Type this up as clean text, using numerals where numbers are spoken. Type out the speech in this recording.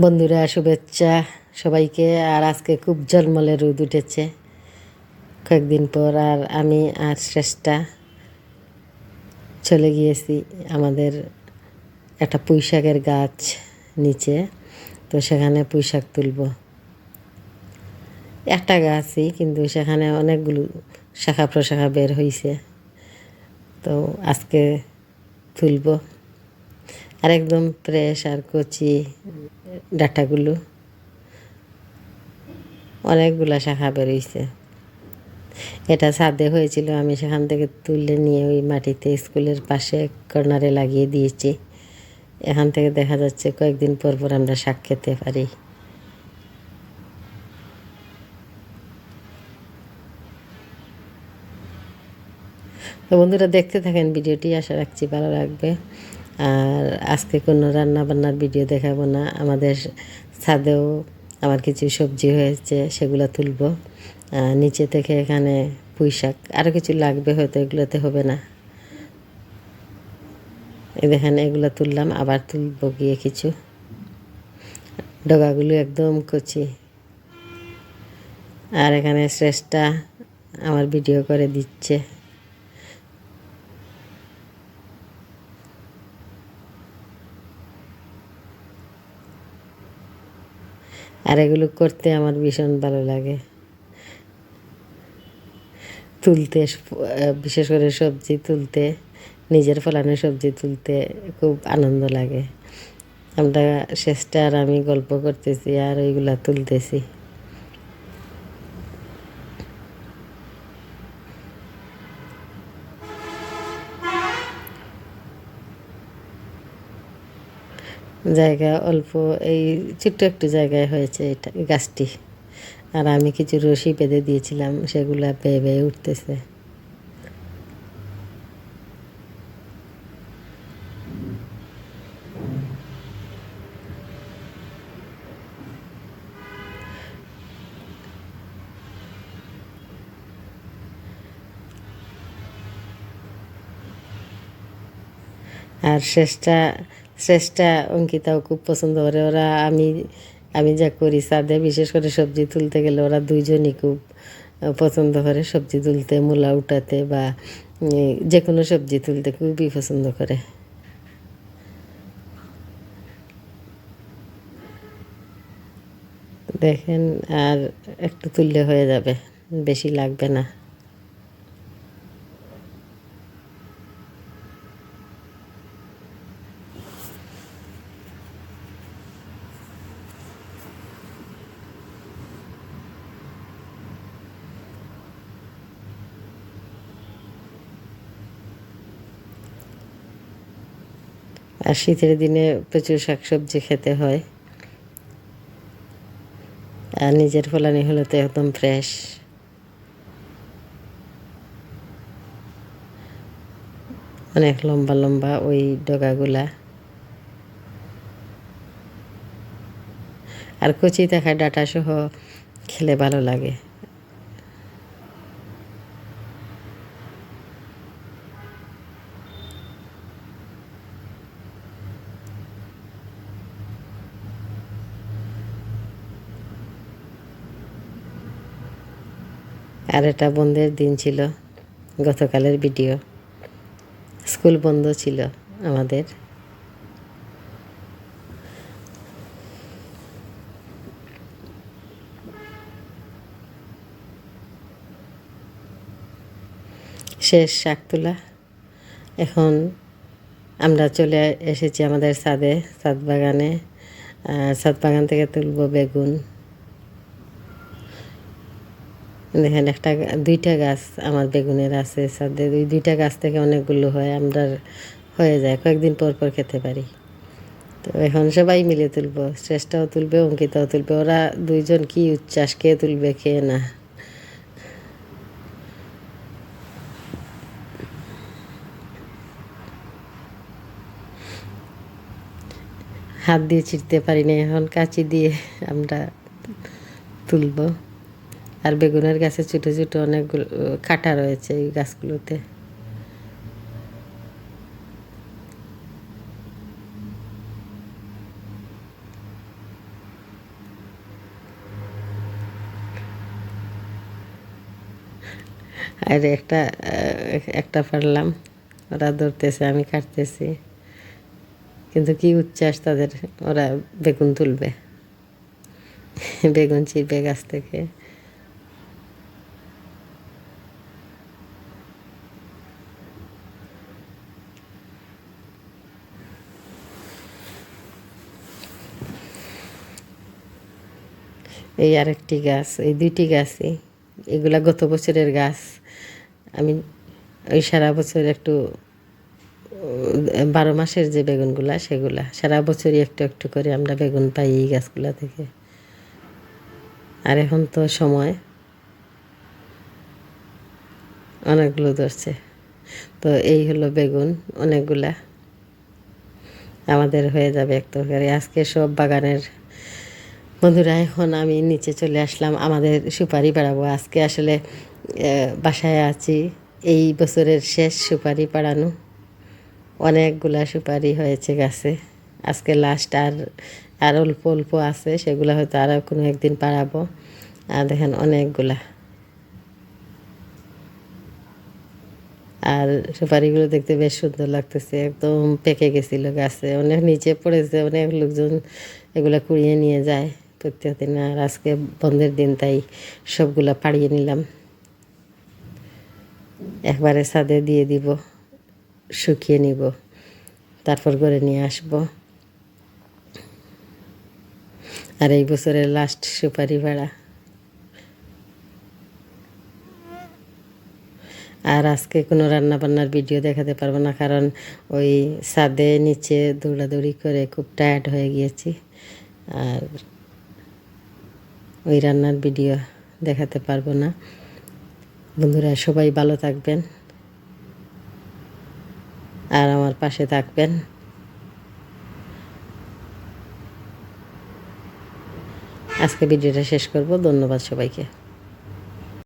বন্ধুরা শুভেচ্ছা সবাইকে। আর আজকে খুব ঝলমলে রোদ উঠেছে কয়েকদিন পর। আর আমি আর শ্রেষ্ঠা চলে গিয়েছি আমাদের একটা পুঁইশাকের গাছ নিচে, তো সেখানে পুঁইশাক তুলব। একটা গাছই কিন্তু সেখানে অনেকগুলো শাখা প্রশাখা বের হয়েছে, তো আজকে তুলব। আর একদম ফ্রেশ আর কচি ডাঁটাগুলো, অনেকগুলা শাখা বেরোইছে। এটা ছাদে হয়েছিল, আমি সেখান থেকে তুলে নিয়ে ওই মাটিতে স্কুলের পাশে কর্নারে লাগিয়ে দিয়েছি। এখান থেকে দেখা যাচ্ছে কয়েকদিন পর পর আমরা শাক খেতে পারি। তো বন্ধুরা দেখতে থাকেন ভিডিওটি, আশা রাখছি ভালো লাগবে। আর আজকে কোনো রান্না বান্নার ভিডিও দেখাবো না। আমাদের ছাদেও আমার কিছু সবজি হয়েছে, সেগুলো তুলব। নিচে থেকে এখানে পুঁই শাক আরও কিছু লাগবে, হয়তো এগুলোতে হবে না। এই দেখেন এগুলো তুললাম, আবার তুলব গিয়ে কিছু। ডগাগুলো একদম কচি। আর এখানে শ্রেষ্ঠা আমার ভিডিও করে দিচ্ছে। আর এগুলো করতে আমার ভীষণ ভালো লাগে, তুলতে, বিশেষ করে সবজি তুলতে, নিজের ফলানো সবজি তুলতে খুব আনন্দ লাগে। আমরা শ্রেষ্ঠা আর আমি গল্প করতেছি আর ওইগুলা তুলতেছি। জায়গা অল্প, এই ছোট্ট একটু জায়গায় হয়েছে এটা গাছটি। আর আমি কিছু রশি বেঁধে দিয়েছিলাম, সেগুলা বেয়ে বেয়ে উঠতেছে। আর শ্রেষ্ঠা অঙ্কিতাও খুব পছন্দ করে। ওরা আমি যা করি ছাদে, বিশেষ করে সবজি তুলতে গেলে ওরা দুইজনই খুব পছন্দ করে সবজি তুলতে, মূলা উঠাতে বা যে কোনো সবজি তুলতে খুবই পছন্দ করে। দেখেন আর একটু তুললে হয়ে যাবে, বেশি লাগবে না। আর শীতের দিনে প্রচুর শাকসবজি খেতে হয়, আর নিজের ফলানি হলে তো একদম ফ্রেশ। অনেক লম্বা লম্বা ওই ডগাগুলা, আর কচি থাকা ডাঁটা সহ খেলে ভালো লাগে। আর এটা বন্ধের দিন ছিল, গতকালের ভিডিও। স্কুল বন্ধ ছিল আমাদের। শেষ শাক তোলা। এখন আমরা চলে এসেছি আমাদের ছাদে, ছাদ বাগানে। ছাদ বাগান থেকে তুলব বেগুন। দেখেন দুইটা গাছ আমার বেগুনের আছে ছাদে। ওই দুইটা গাছ থেকে অনেকগুলো হয়, আমরা হয়ে যায়, কয়েকদিন পর পর খেতে পারি। তো এখন সবাই মিলে তুলব, শ্রেষ্ঠাও তুলবে, অঙ্কিতাও তুলবে। ওরা দুইজন কি উচ্ছ্বাস, কে তুলবে কে না। হাত দিয়ে ছিঁড়তে পারি না, এখন কাঁচি দিয়ে আমরা তুলব। আর বেগুনের গাছে ছোটো ছোটো অনেকগুলো কাঁটা রয়েছে এই গাছগুলোতে। আর একটা পারলাম, ওরা ধরতেছে, আমি কাটতেছি, কিন্তু কি উচ্ছ্বাস তাদের, ওরা বেগুন তুলবে, বেগুন ছিঁড়বে গাছ থেকে। এই আরেকটি গাছ, এই দুইটি গাছই, এগুলা গত বছরের গাছ। আমি ওই সারা বছর একটু 12 মাসের যে বেগুনগুলা, সেগুলা সারা বছরই একটু একটু করে আমরা বেগুন পাই এই গাছগুলা থেকে। আর এখন তো সময় অনেকগুলো ধরছে, তো এই হলো বেগুন অনেকগুলা, আমাদের হয়ে যাবে এক তরকারি আজকে সব বাগানের। বন্ধুরা, এখন আমি নিচে চলে আসলাম, আমাদের সুপারি বাড়াবো আজকে। আসলে বাসায় আছি, এই বছরের শেষ সুপারি পাড়ানো, অনেকগুলা সুপারি হয়েছে গাছে, আজকে লাস্ট। আর অল্প অল্প আছে, সেগুলো হয়তো আরও কোনো একদিন পাড়াবো। আর দেখেন অনেকগুলা, আর সুপারিগুলো দেখতে বেশ সুন্দর লাগতেছে, একদম পেকে গেছিল গাছে, অনেক নিচে পড়েছে, অনেক লোকজন এগুলো কুড়িয়ে নিয়ে যায় প্রত্যেক দিন। আর আজকে বন্ধের দিন, তাই সবগুলা পাড়িয়ে নিলাম, একবারে ছাদে দিয়ে দিব, শুকিয়ে নিব, তারপর করে নিয়ে আসব। আর এই বছরের লাস্ট সুপারি ভাড়া। আর আজকে কোনো রান্নাবান্নার ভিডিও দেখাতে পারবো না, কারণ ওই ছাদে নিচে দৌড়াদৌড়ি করে খুব টায়ার্ড হয়ে গিয়েছি, আর ওই রান্নার ভিডিও দেখাতে পারবো না। বন্ধুরা, সবাই ভালো থাকবেন আর আমার পাশে থাকবেন। আজকে ভিডিওটা শেষ করব, ধন্যবাদ সবাইকে।